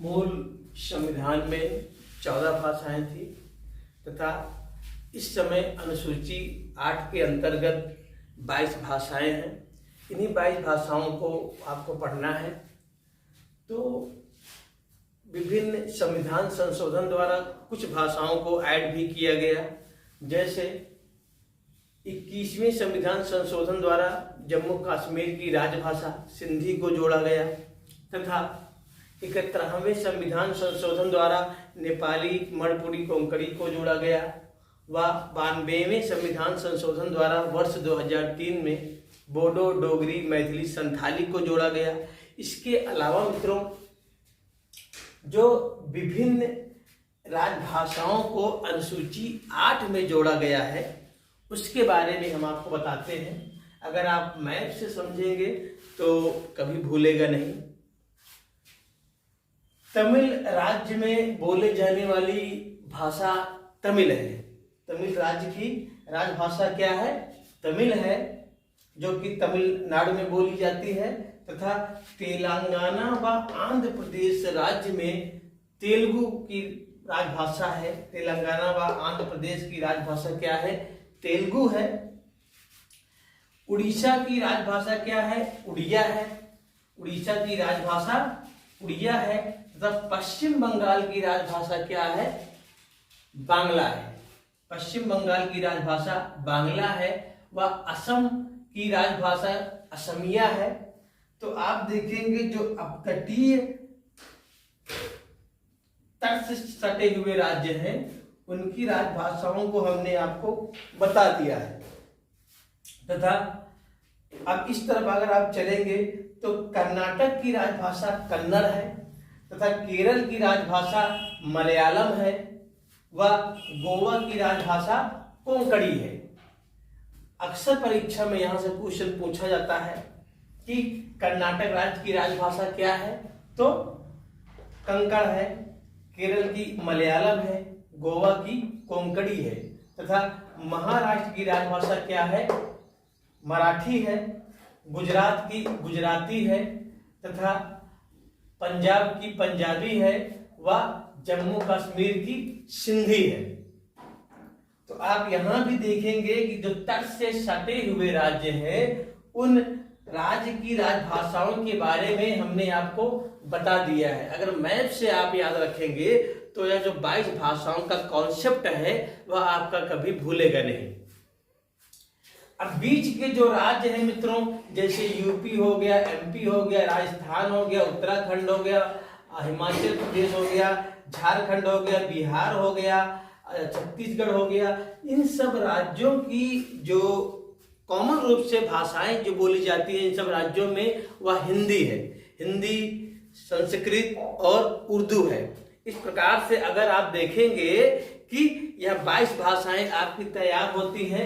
मूल संविधान में 14 भाषाएं थी तथा इस समय अनुसूची 8 के अंतर्गत 22 भाषाएं हैं। इन्हीं 22 भाषाओं को आपको पढ़ना है। तो विभिन्न संविधान संशोधन द्वारा कुछ भाषाओं को ऐड भी किया गया, जैसे 21वें संविधान संशोधन द्वारा जम्मू कश्मीर की राजभाषा सिंधी को जोड़ा गया तथा 71वें संविधान संशोधन द्वारा नेपाली, मणिपुरी, कोंकणी को जोड़ा गया व 92वें संविधान संशोधन द्वारा वर्ष 2003 में बोडो, डोगरी, मैथिली, संथाली को जोड़ा गया। इसके अलावा मित्रों, जो विभिन्न राजभाषाओं को अनुसूची 8 में जोड़ा गया है उसके बारे में हम आपको बताते हैं। अगर आप मैप से समझेंगे तो कभी भूलेगा नहीं। तमिल राज्य में बोले जाने वाली भाषा तमिल है। तमिल राज्य की राजभाषा क्या है? तमिल है, जो कि तमिलनाडु में बोली जाती है तथा तेलंगाना व आंध्र प्रदेश राज्य में तेलुगु की राजभाषा है। तेलंगाना व आंध्र प्रदेश की राजभाषा क्या है? तेलुगु है। उड़ीसा की राजभाषा क्या है? उड़िया है। उड़ीसा की राजभाषा उड़िया है तथा पश्चिम बंगाल की राजभाषा क्या है? बांग्ला है। पश्चिम बंगाल की राजभाषा बांग्ला है व असम की राजभाषा असमिया है। तो आप देखेंगे जो अपतटीय तट से सटे हुए राज्य हैं उनकी राजभाषाओं को हमने आपको बता दिया है। तथा अब इस तरफ अगर आप चलेंगे तो कर्नाटक की राजभाषा कन्नड़ है तथा केरल की राजभाषा मलयालम है व गोवा की राजभाषा कोंकणी है। अक्सर परीक्षा में यहां से क्वेश्चन पूछा जाता है कि कर्नाटक राज्य की राजभाषा क्या है, तो कंकण है, केरल की मलयालम है, गोवा की कोंकणी है तथा महाराष्ट्र की राजभाषा क्या है? मराठी है, गुजरात की गुजराती है तथा पंजाब की पंजाबी है व जम्मू कश्मीर की सिंधी है। तो आप यहां भी देखेंगे कि जो तट से सटे हुए राज्य हैं उन राज्य की राजभाषाओं के बारे में हमने आपको बता दिया है। अगर मैप से आप याद रखेंगे तो यह जो 22 भाषाओं का कॉन्सेप्ट है वह आपका कभी भूलेगा नहीं। अब बीच के जो राज्य हैं मित्रों, जैसे यूपी हो गया, एमपी हो गया, राजस्थान हो गया, उत्तराखंड हो गया, हिमाचल प्रदेश हो गया, झारखंड हो गया, बिहार हो गया, छत्तीसगढ़ हो गया, इन सब राज्यों की जो कॉमन रूप से भाषाएं जो बोली जाती हैं इन सब राज्यों में वह हिंदी है। हिंदी, संस्कृत और उर्दू है। इस प्रकार से अगर आप देखेंगे कि यह 22 भाषाएं आपकी तैयार होती हैं।